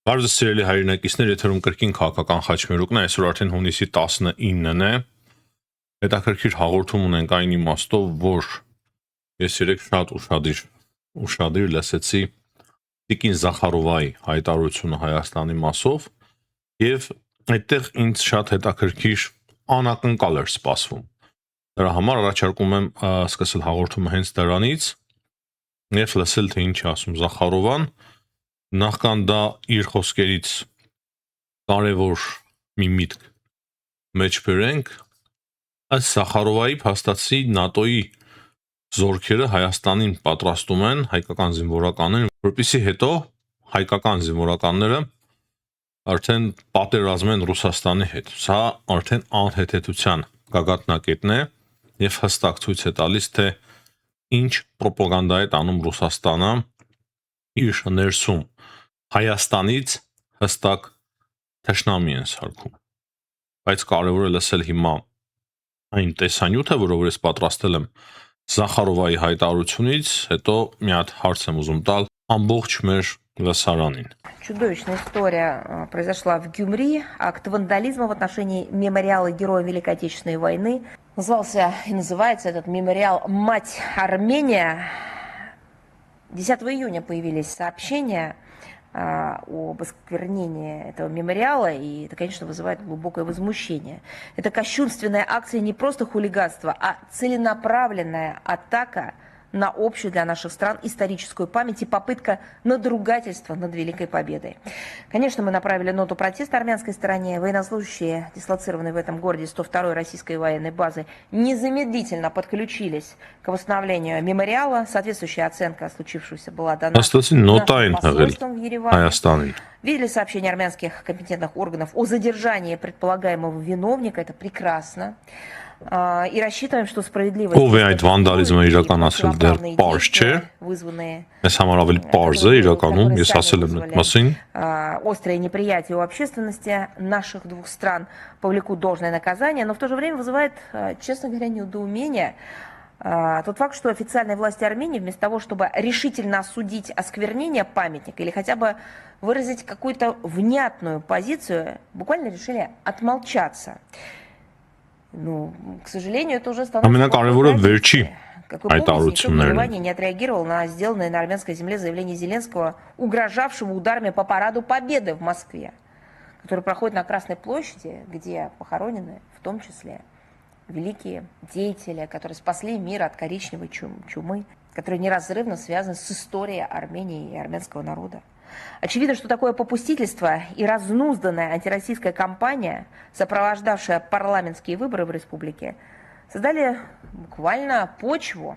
Բարև ձեզ սիրելի հայրենակիցներ, եթերում կրկին քաղաքական խաչմերուկն է, այսօր արդեն հունիսի 19-ն է։ Հետաքրքիր հաղորդում ունենք այն իմաստով, որ ես երեք շատ ուշադիր լսեցի Տիկին Զախարովայի հայտարարությունը Հայաստանի մասով եւ այդտեղ ինձ շատ հետաքրքիր անակնկալ էր սպասվում։ Դրա համար առաջարկում եմ սկսել հաղորդումը հենց դրանից եւ լսել թե ինչ է ասում Զախարովան։ Նախքան դա իր խոսքերից կարևոր մի միտք մեջ բերենք, այս Զախարովայի փաստացի ՆԱՏՕ-ի զորքերը Հայաստանին պատրաստում են հայկական զինվորականներին, որպեսզի հետո հայկական զինվորականները արդեն պատերազմեն Ռուսաստանի հետ։ Սա արդեն անհեթեթության գագաթնակետն է եւ հստակ ցույց է տալիս, թե ինչ ռոպագանդա է տանում Ռուսաստանը իր ներսում Հայաստանից հստակ թշնամի են սարքում, բայց կարևոր է լսել հիմա այն տեսանյութը, որով ես պատրաստել եմ Զախարովայի հայտարարությունից, հետո մի հատ հարց եմ ուզում տալ ամբողջ մեր լսարանին։ Чудовищная история произошла в Гюмри. Акт вандализма в отношении мемориала Героя Великой Отечественной войны. Назывался и называется этот мемориал «Мать Армения». 10 июня появились сообщения об осквернении этого мемориала, и это, конечно, вызывает глубокое возмущение. Это кощунственная акция не просто хулиганства, а целенаправленная атака на общую для наших стран историческую память и попытка надругательства над Великой Победой. Конечно, мы направили ноту протеста армянской стороне. Военнослужащие, дислоцированные в этом городе 102-й российской военной базы, незамедлительно подключились к восстановлению мемориала. Соответствующая оценка случившегося была дана нашим посольством в Ереване. Видели сообщения армянских компетентных органов о задержании предполагаемого виновника. Это прекрасно. И рассчитываем, что справедливость... Ով է այդ վանդալիզմը իրականացրել դեռ պարզ չէ։ Ես համար ավելի պարզ է իրականում, ես ասել եմ այդ մասին։ Острое неприятие у общественности наших двух стран повлекут должное наказание, но в то же время вызывает, честно говоря, недоумение тот факт, что официальные власти Армении вместо того, чтобы решительно осудить осквернение памятника или хотя бы выразить какую-то внятную позицию, буквально решили отмолчаться. Ну, к сожалению, это уже становится... Как вы помните, никто в Ереване не отреагировал на сделанное на армянской земле заявление Зеленского, угрожавшего ударами по параду Победы в Москве, который проходит на Красной площади, где похоронены в том числе великие деятели, которые спасли мир от коричневой чумы, которые неразрывно связаны с историей Армении и армянского народа. Очевидно, что такое попустительство и разнузданная антироссийская кампания, сопровождавшая парламентские выборы в республике, создали буквально почву,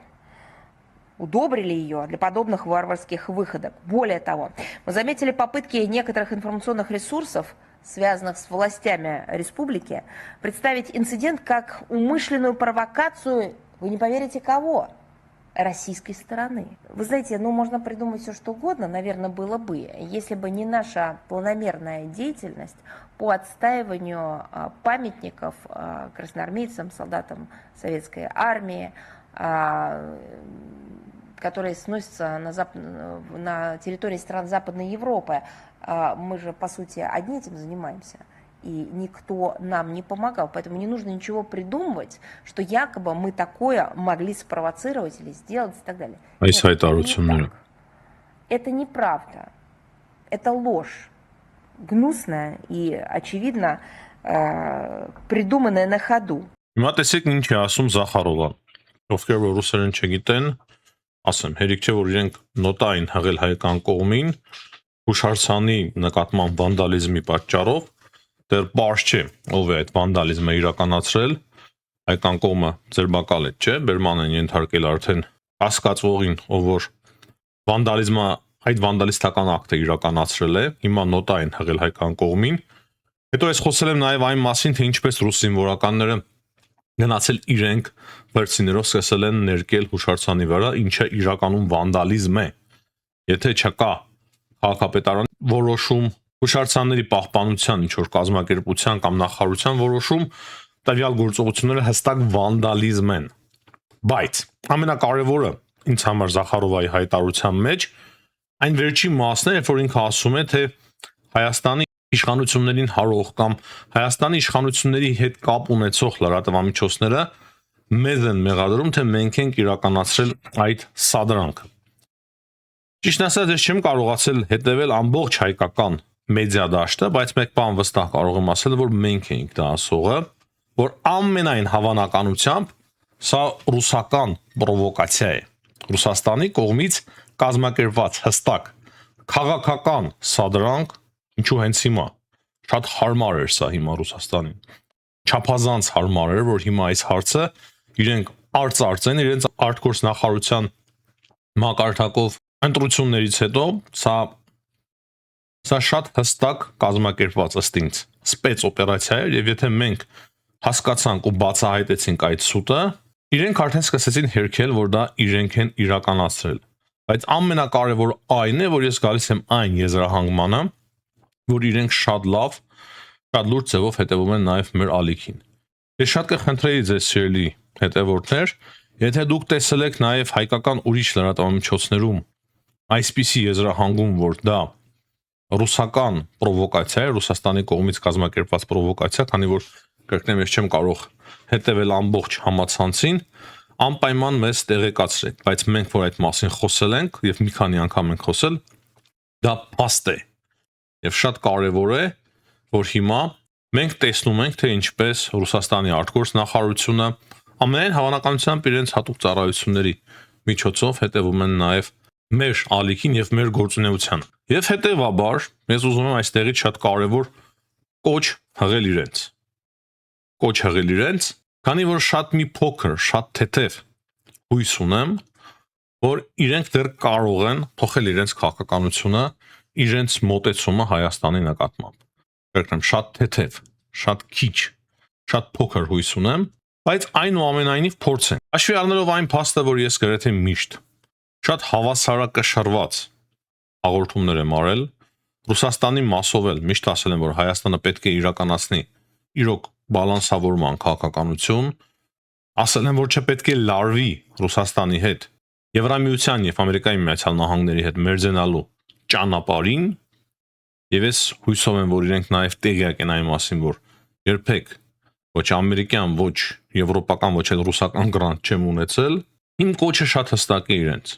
удобрили ее для подобных варварских выходок. Более того, мы заметили попытки некоторых информационных ресурсов, связанных с властями республики, представить инцидент как умышленную провокацию, вы не поверите кого? Российской стороны. Вы знаете, можно придумать все, что угодно, наверное, было бы, если бы не наша планомерная деятельность по отстаиванию памятников красноармейцам, солдатам советской армии, которые сносятся на территории стран Западной Европы. Мы же, по сути, одни этим занимаемся. И никто нам не помогал. Поэтому не нужно ничего придумывать, что якобы мы такое могли спровоцировать или сделать и так далее. Это неправда. Это ложь. Гнусная и, очевидно, придуманная на ходу. Հիմա տեսեք ինչ է ասում Զախարովան։ Ովքեր որ ռուսերեն չգիտեն, ասեմ, հերիք չէ որ իրենք նոտա են հղել հայկական կողմին հուշարձանի նկատմամբ վանդալիզմի պատճառով։ Դեռ պարզ չէ, ով է այդ վանդալիզմը իրականացրել, հայկական կողմը ձերբակալ է, չէ, բերման են ենթարկել արդեն հասկացվողին, ով որ վանդալիզմը, այդ վանդալիստական ակտը իրականացրել է, հիմա նոտա են հղել հայկական կողմին։ Հետո ես խոսել եմ նաև այն մասին, թե ինչպես ռուս զինվորականները գնացել իրենք վերցիներով սկսել են ներկել հուշարձանի վրա, ինչը իրականում վանդալիզմ է։ Եթե չկա քաղաքապետարան որոշում հուշարձանների պահպանության ինչ-որ կազմակերպության կամ նախարարության որոշում, տվյալ գործողությունները հստակ վանդալիզմ են։ Բայց ամենակարևորը ինձ համար Զախարովայի հայտարարության մեջ այն վերջին մասն է, երբ որ ինքը ասում է, թե Հայաստանի իշխանություններին հարող կամ Հայաստանի իշխանությունների հետ կապ ունեցող լրատվամիջոցները մեզ են մեղադրում, թե մենք ենք իրականացրել այդ սադրանքը։ Ճիշտ ասած, ես չեմ կարողացել հետևել ամբողջ հայկական մեդիա դաշտը, բայց մեկ բան վստահ կարող եմ ասել, որ մենք ենք դա ասողը, որ ամենայն հավանականությամբ սա ռուսական պրովոկացիա է։ Ռուսաստանի կողմից կազմակերպված հստակ քաղաքական սադրանք, ինչու հենց հիմա շատ հարմար էր սա հիմա Ռուսաստանին։ Չափազանց հարմար էր, որ հիմա այս հարցը իրենք արծարծեն իրենց արտգործնախարարության մակարդակով ընտրություններից հետո սա շատ հստակ կազմակերպված ըստ ինձ սպեցօպերացիա էր, եւ եթե մենք հասկացանք ու բացահայտեցինք այդ սուտը, իրենք արդեն սկսեցին հերքել, որ դա իրենք են իրականացրել։ Բայց ամենակարևոր այն է, որ ես գալիս եմ այն եզրահանգմանը, որ իրենք շատ լավ, շատ լուրջ ձևով հետևում են նաև մեր ալիքին։ Ես շատ կխնդրեի ձեզ սիրելի հետևորդներ, եթե դուք տեսել եք նաև հայկական ուրիշ լրատվամիջոցներում այսպիսի եզրահանգում, որ դա ռուսական պրովոկացիա է, Ռուսաստանի կողմից կազմակերպված պրովոկացիա, քանի որ կրկնեմ, ես չեմ կարող հետևել ամբողջ համացանցին, անպայման մեզ տեղեկացրեք, բայց մենք որ այդ մասին խոսել ենք եւ մի քանի անգամ ենք խոսել, դա փաստ է։ Եվ շատ կարևոր է, որ հիմա մենք տեսնում ենք, թե ինչպես Ռուսաստանի արտգործնախարարությունը ամենայն հավանականությամբ իրենց հատուկ ծառայությունների միջոցով հետևում են նաև մեր ալիքին եւ մեր գործունեության։ Եվ հետեւաբար ես ուզում եմ այստեղից շատ կարևոր կոչ հղել իրենց։ Կոչ հղել իրենց, քանի որ շատ մի փոքր, շատ թեթև հույս ունեմ, որ իրենք դեռ կարող են փոխել իրենց քաղաքականությունը, իրենց մոտեցումը Հայաստանի նկատմամբ։ Կրկնեմ, շատ թեթև, շատ քիչ, շատ փոքր հույս ունեմ, բայց այնուամենայնիվ փորձենք։ Հաշվի առնելով այն փաստը, որ ես գրեթե միշտ շատ հավասարակշռված հաղորդումներ եմ արել, Ռուսաստանի մասով էլ միշտ ասել եմ, որ Հայաստանը պետք է իրականացնի իրոք բալանսավորման քաղաքականություն, ասել եմ, որ չպետք է լարվի Ռուսաստանի հետ Եվրամիության եւ Ամերիկայի Միացյալ Նահանգների հետ մերձենալու ճանապարհին, եւ ես հույսով եմ, որ իրենք նաեւ տեղյակ են այն մասին, որ երբեք ոչ ամերիկյան, ոչ եվրոպական, ոչ էլ ռուսական գրանտ չեմ ունեցել, իմ կոչը շատ հստակ է իրենց։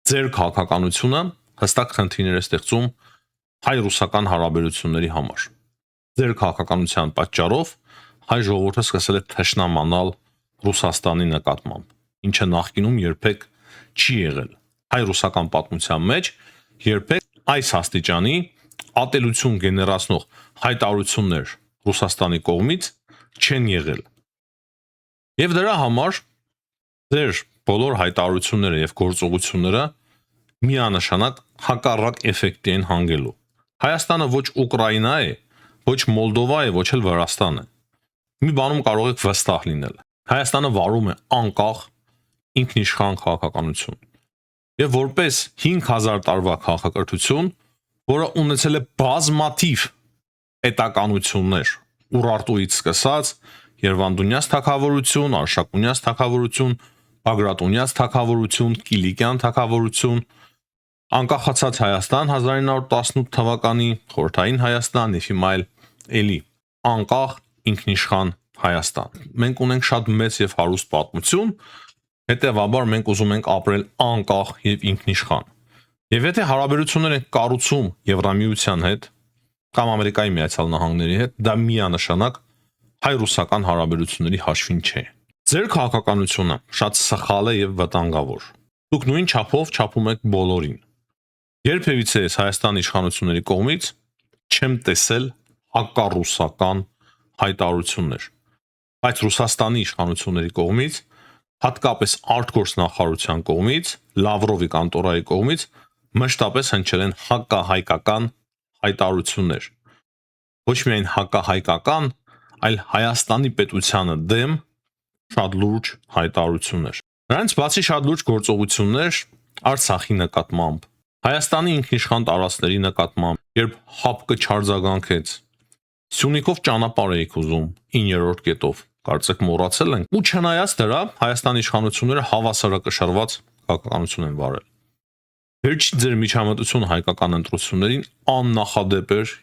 Ձեր քաղաքականությունը հստակ խնդիրներ է ստեղծում հայ-ռուսական հարաբերությունների համար։ Ձեր քաղաքականության պատճառով հայ ժողովուրդը սկսել է թշնամանալ Ռուսաստանի նկատմամբ, ինչը նախկինում երբեք չի եղել։ Հայ-ռուսական պատմության մեջ երբեք այս աստիճանի ատելություն գեներացնող հայտարարություններ Ռուսաստանի կողմից չեն եղել։ Եվ դրա համար ձեր բոլոր հայտարարությունները եւ գործողությունները միանշանակ հակառակ էֆեկտի են հանգելու։ Հայաստանը ոչ Ուկրաինա է, ոչ Մոլդովա է, ոչ էլ Վրաստան է։ Մի բանում կարող եք վստահ լինել։ Հայաստանը վարում է անկախ ինքնիշխան քաղաքականություն։ Եվ որպես 5000 տարվա քաղաքակրթություն, որը ունեցել է բազմաթիվ պետականություններ, Ուրարտուից սկսած Երևանդունյաց թագավորություն, Արշակունյաց թագավորություն, Բագրատունյաց թագավորություն, Կիլիկյան թագավորություն, անկախացած Հայաստան 1918 թվականի, Խորհրդային Հայաստան եւ հիմա էլի անկախ ինքնիշխան Հայաստան։ Մենք ունենք շատ մեծ եւ հարուստ պատմություն, հետեւաբար մենք ուզում ենք ապրել անկախ եւ ինքնիշխան։ Եվ եթե հարաբերություններ ենք կառուցում Եվրամիության հետ կամ Ամերիկայի Միացյալ Նահանգների հետ, դա միանշանակ հայ-ռուսական հարաբերությունների հաշվին չէ։ Ձեր քաղաքականությունը շատ սխալ է եւ վտանգավոր։ Դուք նույն չափով չափում եք բոլորին։ Երբևիցե Հայաստանի իշխանությունների կողմից չեմ տեսել հակառուսական հայտարարություններ, բայց Ռուսաստանի իշխանությունների կողմից, հատկապես արտգործնախարարության կողմից, Լավրովի կանտորայի կողմից մշտապես հնչել են հակահայկական հայտարարություններ։ Ոչ միայն հակահայկական, այլ Հայաստանի պետությանը դեմ շատ լուրջ հայտարարություններ։ Նրանց բացի շատ լուրջ գործողություններ Արցախի նկատմամբ, Հայաստանի ինքնիշխան տարածքների նկատմամբ, երբ ՀԱՊԿ չարձագանքեց, Սյունիքով ճանապարհ էիք ուզում 9-րդ կետով, կարծեք մոռացել ենք։ Ու չնայած դրա Հայաստանի իշխանությունները հավասարակշռված քաղաքականություն են վարել։ Վերջի ձեր միջամտությունը հայկական ընտրություններին աննախադեպ էր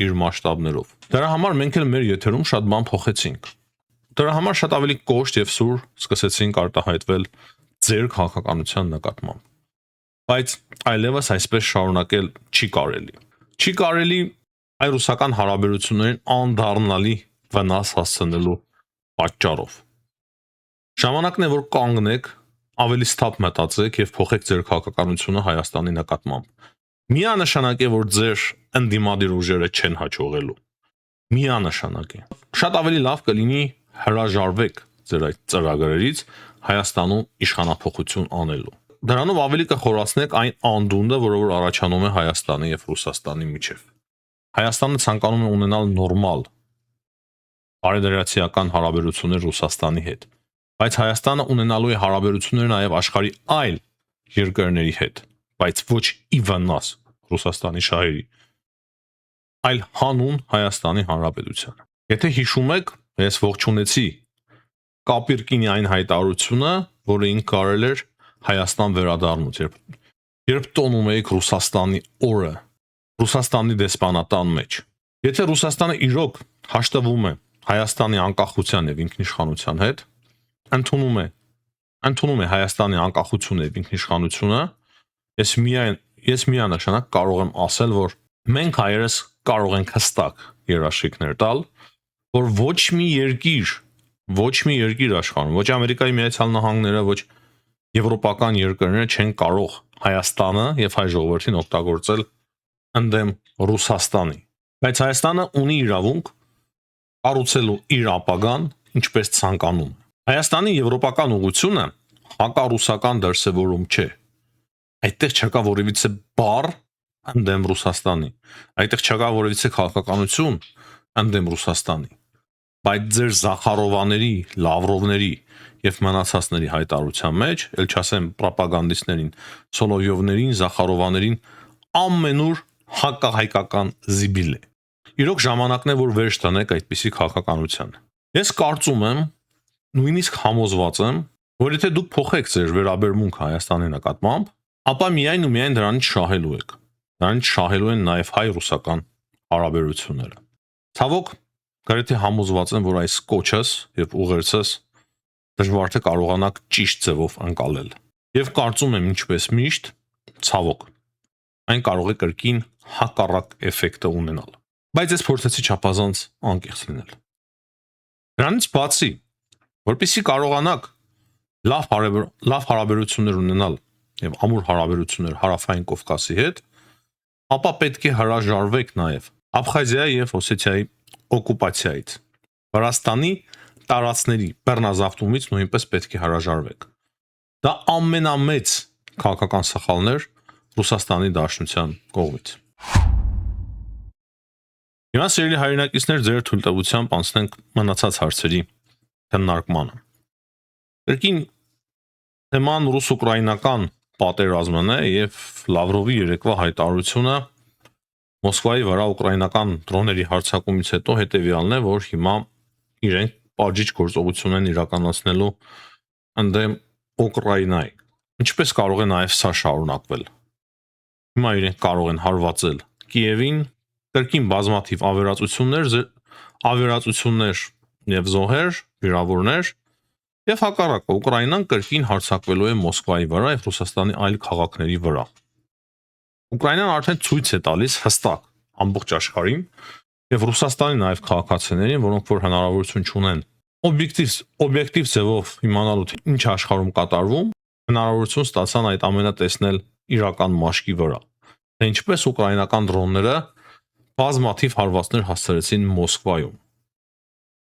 իր մասշտաբներով։ Դրա համար մենք էլ մեր եթերում շատ բան փոխեցինք։ Դրա համար շատ ավելի կոշտ եւ սուր սկսեցինք արտահայտվել ձեր քաղաքականության նկատմամբ։ Բայց այլևս այսպես շարունակել չի կարելի։ Չի կարելի այ ռուսական հարաբերություններին անդառնալի վնաս հասցնելու պատճառով։ Ժամանակն է, որ կանգնեք, ավելի սթափ մտածեք եւ փոխեք ձեր քաղաքականությունը Հայաստանի նկատմամբ։ Միանշանակ է, որ ձեր ընդդիմադիր ուժերը չեն հաջողելու։ Միանշանակ է։ Շատ ավելի լավ կլինի հրաժարվեք ձեր այդ ծրագրերից Հայաստանում իշխանափոխություն անելու։ Դրանով ավելի կխորացնեք այն անդունդը, որը որ առաջանում է Հայաստանի եւ Ռուսաստանի միջև։ Հայաստանը ցանկանում է ունենալ նորմալ բարեդրացիական հարաբերություններ Ռուսաստանի հետ, բայց Հայաստանը ունենալու է հարաբերություններ նաև աշխարհի այլ երկրների հետ, բայց ոչ ի վնաս Ռուսաստանի շահերի, այլ հանուն Հայաստանի Հանրապետության։ Եթե հիշում եք, ես ողջունեցի Կապիրկինի այն հայտարարությունը, որը ինքը արել էր Հայաստան վերադառնուց, երբ տոնում էիք Ռուսաստանի օրը, Ռուսաստանի դեսպանատան մեջ։ Եթե Ռուսաստանը իրոք հաշտվում է Հայաստանի անկախության եւ ինքնիշխանության հետ, ընդունում է Հայաստանի անկախությունը եւ ինքնիշխանությունը, ես միանշանակ կարող եմ ասել, որ մենք հայերս կարող ենք հստակ երաշխիքներ տալ, որ ոչ մի երկիր աշխարհում, ոչ Ամերիկայի Միացյալ Նահանգները, ոչ եվրոպական երկրները չեն կարող Հայաստանը եւ հայ ժողովրդին օգտագործել ընդդեմ Ռուսաստանի։ Բայց Հայաստանը ունի իրավունք կառուցելու իր ապագան ինչպես ցանկանում։ Հայաստանի եվրոպական ուղղությունը հակառուսական դրսևորում չէ։ Այդտեղ չկա որևիցե բառ ընդդեմ Ռուսաստանի։ Այդտեղ չկա որևիցե քաղաքականություն ընդդեմ Ռուսաստանի։ Բայց ձեր Զախարովաների, Լավրովների եւ մնացածների հայտարարության մեջ, ել չասեմ ռոպագանդիստներին, Սոլովյովներին, Զախարովաներին ամենուր հակահայկական զիբիլ է։ Իրոք ժամանակն է, որ վերջ տնեք այդպիսի քաղաքականության։ Ես կարծում եմ, նույնիսկ համոզված եմ, որ եթե դուք փոխեք ձեր վերաբերմունքը Հայաստանի նկատմամբ, ապա միայն ու միայն դրանից շահելու եք։ Դրանից շահելու են նաև հայ-ռուսական հարաբերությունները։ Ցավոք, գրեթե համոզված եմ, որ այս կոչս եւ ուղերձս դժվար թե կարողանաք ճիշտ ձևով անցալել։ Եվ կարծում եմ, ինչպես միշտ, ցավոք, այն կարող է կրկին հակառակ էֆեկտը ունենալ։ Բայց ես փորձեցի չափազանց անկեղծ լինել։ Դրանից բացի, որպեսզի կարողանաք լավ հարաբերություններ ունենալ եւ ամուր հարաբերություններ Հարավային Կովկասի հետ, ապա պետք է հրաժարվեք նաեւ Աբխազիայի եւ Օսեթիայի օկուպացիայից։ Վրաստանի տարածքների բռնազավթումից նույնպես պետք է հրաժարվեք։ Դա ամենամեծ քաղաքական սխալներ Ռուսաստանի Դաշնության կողմից։ Հիմա սիրելի հայրենակիցներ, ձեր թույլտվությամբ անցնենք մնացած հարցերի քննարկմանը։ Կրկին թեման ռուս-ուկրաինական պատերազմն է եւ Լավրովի երեկվա հայտարարությունը Մոսկվայի վրա ուկրաինական դրոների հարձակումից հետո հետեւյալն է, որ հիմա իրենք պատժիչ գործողություն են իրականացնելու ընդդեմ Ուկրաինայի։ Ինչպես կարող է նաեւ սա շարունակվել։ Հիմա իրենք կարող են հարվածել Կիևին, կրկին բազմաթիվ ավերածություններ եւ զոհեր, վիրավորներ, եւ հակառակը Ուկրաինան կրկին հարձակվելու է Մոսկվայի վրա եւ Ռուսաստանի այլ քաղաքների վրա։ Ուկրաինան արդեն ցույց է տալիս հստակ ամբողջ աշխարհին եւ Ռուսաստանի նաեւ քաղաքացիներին, որոնք որ հնարավորություն չունեն օբյեկտիվ ձևով իմանալու թե ինչ աշխարհում կատարվում, հնարավորություն ստացան այդ ամենը տեսնել իրական մաշկի վրա։ Թե ինչպես ուկրաինական դրոնները բազմաթիվ հարվածներ հասցրեցին Մոսկվայում։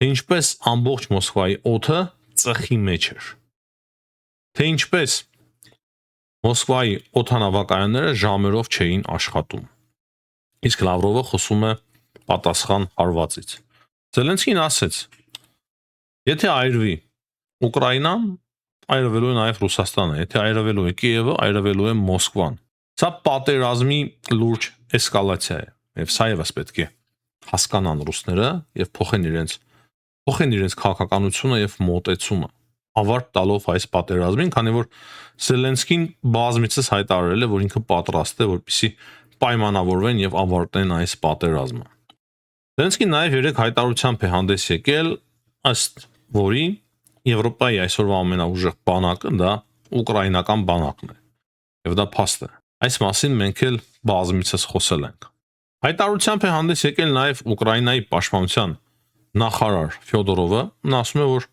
Թե ինչպես ամբողջ Մոսկվայի օդը ծխի մեջ էր։ Թե ինչպես Մոսկվայի օդանավակայանները ժամերով չէին աշխատում։ Իսկ Լավրովը խոսում է պատասխան հարվածից։ Զելենսկին ասեց. Եթե այրվի Ուկրաինան, այրվելու է նաև Ռուսաստանը, եթե այրվելու է Կիևը, այրվելու է Մոսկվան։ Սա պատերազմի լուրջ էսկալացիա է, եւ սա եւս պետք է հասկանան ռուսները եւ փոխեն իրենց քաղաքականությունը եւ մոտեցումը։ ավարտ տալով այս պատերազմին, քանի որ Սելենսկին բազմիցս հայտարարել է, որ ինքը պատրաստ է, որպեսզի պայմանավորվեն եւ ավարտեն այս պատերազմը։ Սելենսկին նաեւ երեք հայտարարությամբ է հանդես եկել, ըստ որի Եվրոպայի այսօրվա ամենաուժեղ բանակը դա ուկրաինական բանակն է։ Եվ դա փաստ է։ Այս մասին մենք էլ բազմիցս խոսել ենք։ Հայտարարությամբ է հանդես եկել նաեւ Ուկրաինայի պաշտպանության նախարար Ֆյոդորովը, նա ասում է, որ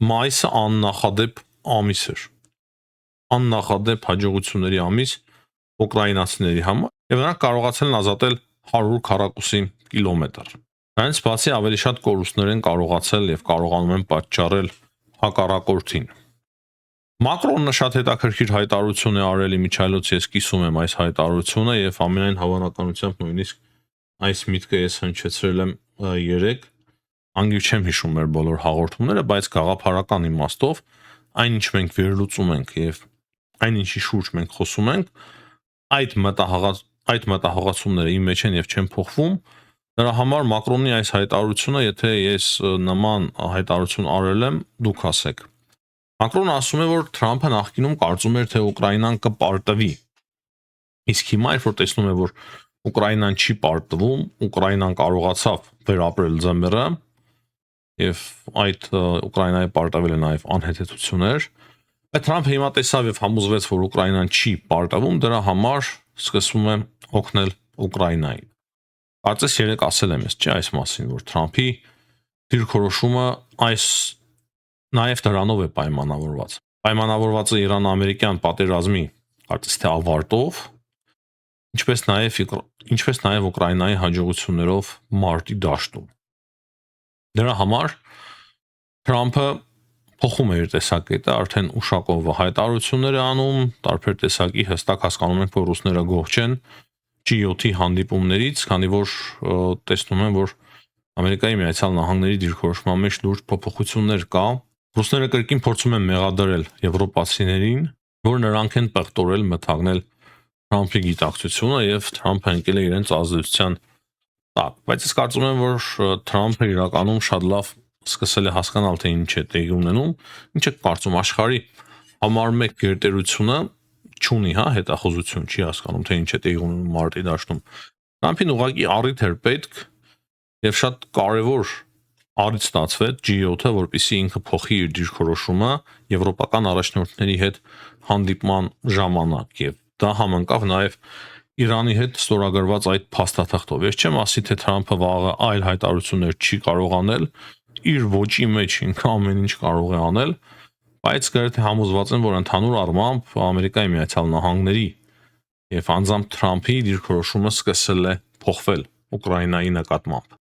մայիսը աննախադեպ ամիս էր։ Աննախադեպ հաջողությունների ամիս ուկրաինացիների համար, եւ նրանք կարողացել են ազատել 100 քառակուսի կիլոմետր։ Դրանից բացի ավելի շատ կորուստներ են կարողացել եւ կարողանում են պատճառել հակառակորդին։ Մակրոնը շատ հետաքրքիր հայտարարություն է արել, իմիջիայլոց ես կիսում եմ այս հայտարարությունը եւ ամենայն հավանականությամբ նույնիսկ այս միտքը ես հնչեցրել եմ 3 անգիր չեմ հիշում մեր բոլոր հաղորդումները, բայց գաղափարական իմաստով այնինչ մենք վերլուծում ենք եւ այնինչի շուրջ մենք խոսում ենք, այդ մտահղացումները իմ մեջ են եւ չեն փոխվում։ Դրա համար Մակրոնի այս հայտարարությունը, եթե ես նման հայտարարություն արել եմ, դուք ասեք։ Մակրոնը ասում է, որ Թրամփը նախկինում կարծում էր, թե Ուկրաինան կպարտվի։ Իսկ հիմա երբ որ տեսնում է, որ Ուկրաինան չի պարտվում, Ուկրաինան կարողացավ վերապրել ձմեռը եւ այդ Ուկրաինայի պարտավելը նաեւ անհեթեթություններ, այդ Թրամփը հիմա տեսավ եւ համոզվեց, որ Ուկրաինան չի պարտվում, դրա համար սկսում է օգնել Ուկրաինային։ Կարծես 3 ասել եմ ես, չէ, այս մասին, որ Թրամփի դիրքորոշումը այս նաեւ դրանով է պայմանավորված։ Պայմանավորված է Իրան-ամերիկյան պատերազմի կարծես թե ավարտով, ինչպես նաեւ Ուկրաինայի հաջողություններով մարտի դաշտում։ Դրա համար Թրամփը փոխում է իր տեսակետը, արդեն ուշակով հայտարարություններ է անում, տարբեր տեսակի հստակ հասկանում ենք, որ ռուսները գոհ չեն G7-ի հանդիպումներից, քանի որ տեսնում են, որ Ամերիկայի Միացյալ Նահանգների դիրքորոշման մեջ լուրջ փոփոխություններ կա։ Ռուսները կրկին փորձում են մեղադրել եվրոպացիներին, որ նրանք են պեղտորել մթագնել Թրամփի գիտակցությունը եւ Թրամփը ընկել է իրենց ազդեցության տակ։ Բայց ես կարծում եմ, որ Թրամփը իրականում շատ լավ սկսել է հասկանալ, թե ինչ է տեղի ունենում, ինչ է կարծում աշխարհի համար 1 գերտերությունը չունի, հա, հետախուզություն չի հասկանում, թե ինչ է տեղի ունենում մարտի դաշտում։ Թրամփին ուղղակի առիթ էր պետք եւ շատ կարեւոր առիթ ստացվեց G7-ը, որպեսզի ինքը փոխի իր դիրքորոշումը եվրոպական առաջնորդների հետ հանդիպման ժամանակ եւ դա համընկավ նաեւ Իրանի հետ ստորագրված այդ փաստաթղթով։ Ես չեմ ասի, թե Թրամփը վաղը այլ հայտարարություններ չի կարող անել, իր ոճի մեջ ինքը ամեն ինչ կարող է անել, բայց գրեթե համոզված եմ, որ ընդհանուր առմամբ Ամերիկայի Միացյալ Նահանգների եւ անձամբ Թրամփի դիրքորոշումը սկսել է փոխվել Ուկրաինայի նկատմամբ։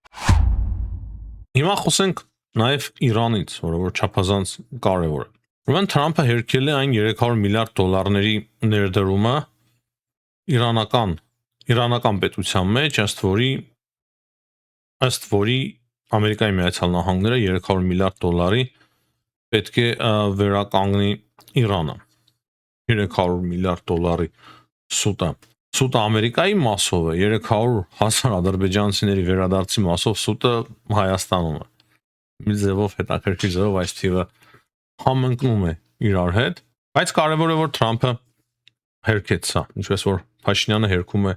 Հիմա խոսենք նաեւ Իրանից, որը որ չափազանց կարեւոր է։ Ուրեմն Թրամփը հերքել է այն 300 միլիարդ դոլարների ներդրումը իրանական պետության մեջ, ըստ որի Ամերիկայի Միացյալ Նահանգները 300 միլիարդ դոլարի պետք է վերականգնի Իրանը։ 300 միլիարդ դոլարի սուտը Ամերիկայի մասով է, 300,000 ադրբեջանցիների վերադարձի մասով սուտը Հայաստանում է։ Մի ձևով հետաքրքիր ձևով այս թիվը համընկնում է իրար հետ, բայց կարևոր է, որ Թրամփը հերքեց սա, ինչպես որ Փաշինյանը հերքում է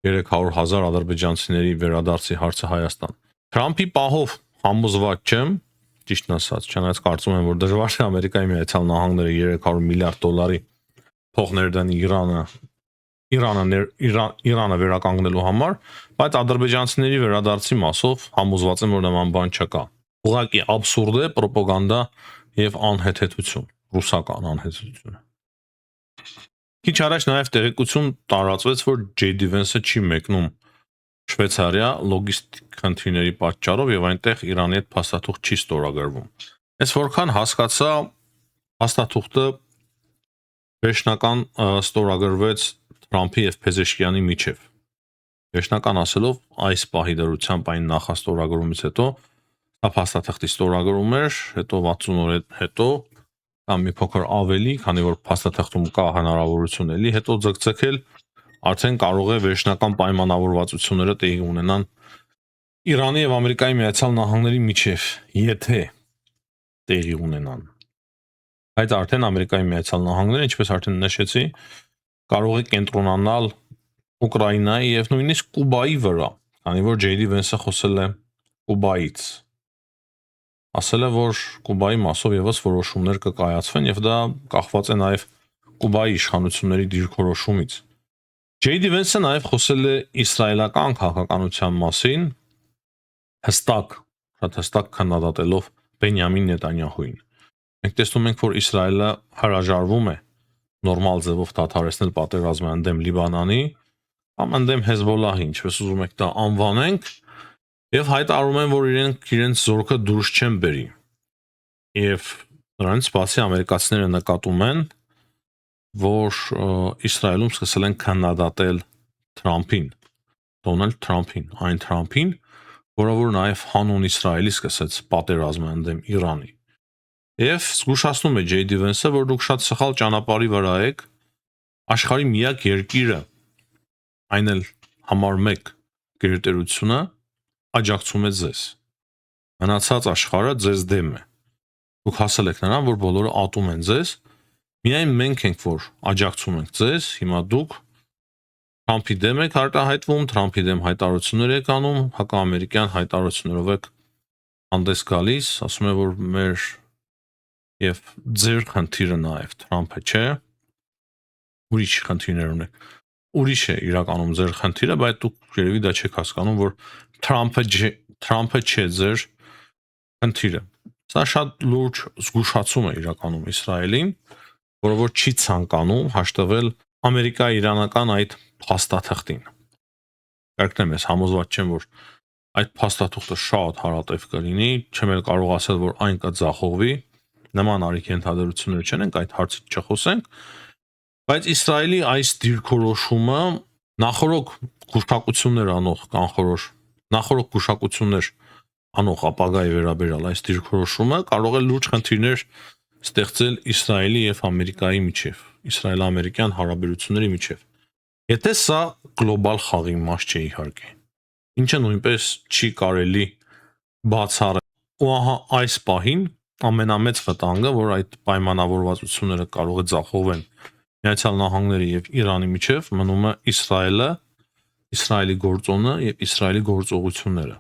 300,000 ադրբեջանցիների վերադարձի հարցը Հայաստան։ Թրամփի պահով համոզված չեմ, ճիշտն ասած, չնայած կարծում եմ, որ դժվար է Ամերիկայի Միացյալ Նահանգները 300 միլիարդ դոլարի փող ներդանի Իրանը վերականգնելու համար, բայց ադրբեջանցիների վերադարձի մասով համոզված եմ, որ նման բան չկա։ Ուղղակի աբսուրդ է, ռոպագանդա եւ անհեթեթություն, ռուսական անհեթեթություն։ Քիչ առաջ նաև տեղեկություն տարածվեց, որ JD Vance-ը չի մեկնում Շվեյցարիա լոգիստիկ խնդիրների պատճառով եւ այնտեղ Իրանի հետ փաստաթուղթ չի ստորագրվում։ Ես որքան հասկացա, փաստաթուղթը վերջնական ստորագրվեց Թրամփի եւ Փեզեշկյանի միջև։ Վերջնական ասելով, այս պահի դրությամբ այն նախաստորագրումից հետո դա փաստաթղթի ստորագրում էր, հետո 60 օր հետո կամ մի փոքր ավելի, քանի որ փաստաթղթում կա հնարավորություն էլի, հետո ձգձգել արդեն կարող է վերջնական պայմանավորվածությունները տեղի ունենան Իրանի եւ Ամերիկայի Միացյալ Նահանգների միջև, եթե տեղի ունենան։ Բայց արդեն Ամերիկայի Միացյալ Նահանգները, ինչպես արդեն նշեցի, կարող է կենտրոնանալ Ուկրաինայի եւ նույնիսկ Կուբայի վրա, քանի որ J.D. Vance-ը խոսել է Կուբայից։ Ասել է, որ Կուբայի մասով եւս որոշումներ կկայացվեն եւ դա կախված է նաեւ Կուբայի իշխանությունների դիրքորոշումից։ J.D. Vance-ը նաեւ խոսել է իսրայելական քաղաքականության մասին, հստակ քննադատելով Բենյամին Նետանյահուին։ Մենք տեսնում ենք, որ Իսրայելը հրաժարվում է նորմալ ձևով դադարեցնել պատերազմը ընդդեմ Լիբանանի կամ ընդդեմ Հեզբոլլահի, ինչպես ուզում եք դա անվանենք, եւ հայտարարում են, որ իրենց զորքը դուրս չեն բերի։ Եվ նրանց բացի ամերիկացիները նկատում են, որ Իսրայելում սկսել են քննադատել Թրամփին, Դոնալդ Թրամփին, այն Թրամփին, որը որ նաեւ հանուն Իսրայելի սկսեց պատերազմը ընդդեմ Իրանի։ Եվ զգուշացնում է J.D. Vance-ը, որ դուք շատ սխալ ճանապարհի վրա եք, աշխարհի միակ երկիրը, այն էլ համար 1 գերտերությունը աջակցում է ձեզ։ Մնացած աշխարհը ձեզ դեմ է։ Դուք հասել եք նրան, որ բոլորը ատում են ձեզ, միայն մենք ենք, որ աջակցում ենք ձեզ, հիմա դուք Թրամփի դեմ եք արտահայտվում, Թրամփի դեմ հայտարարություններ եք անում, հակաամերիկյան հայտարարություններով եք հանդես գալիս, ասում է, որ մեր եւ ձեր խնդիրը նաեւ Թրամփը չէ, ուրիշ խնդիրներ ունեք։ Ուրիշ է իրականում ձեր խնդիրը, բայց դուք երևի դա չեք հասկանում, որ Թրամփը չէ ձեր խնդիրը։ Սա շատ լուրջ զգուշացում է իրականում Իսրայելին, որը որ չի ցանկանում հաշտվել ամերիկա-իրանական այդ փաստաթղթին։ Կարգնեմ, ես համոզված չեմ, որ այդ փաստաթուղթը շատ հարատև կլինի, չեմ էլ կարող ասել, որ այն կձախողվի, նման արիք ենթադրություններ չենք, այդ հարցից չխոսենք, բայց Իսրայելի այս դիրքորոշումը նախորդ գուշակություններ անող ապագայի վերաբերյալ այս դիրքորոշումը կարող է լուրջ խնդիրներ ստեղծել Իսրայելի եւ Ամերիկայի միջև, իսրայելо-ամերիկյան հարաբերությունների միջև։ Եթե սա գլոբալ խաղի մաս չէ իհարկե, ինչը նույնպես չի կարելի բացառել։ Ու ահա այս պահին ամենամեծ վտանգը, որ այդ պայմանավորվածությունները կարող է ձախողվեն Միացյալ Նահանգների եւ Իրանի միջև, մնում է Իսրայելը, Իսրայելի գործոնը եւ Իսրայելի գործողությունները։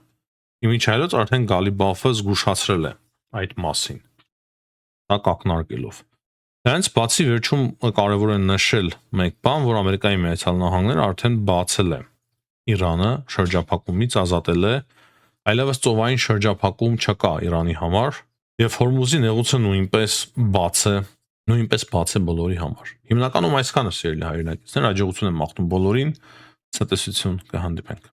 Իմիջայլոց արդեն Գալիբաֆը զգուշացրել է այդ մասին։ Դա կակնարկելով։ Դրանից բացի վերջում կարևոր է նշել մեկ բան, որ Ամերիկայի Միացյալ Նահանգները արդեն բացել է Իրանը շրջափակումից, ազատել է, այլևս ծովային շրջափակում չկա Իրանի համար, եւ Հորմուզի նեղուցը նույնպես բաց է բոլորի համար։ Հիմնականում այսքանը սիրելի հայրենակիցներ, աջակցություն եմ մաղթում բոլորին, ցտեսություն կհանդիպենք։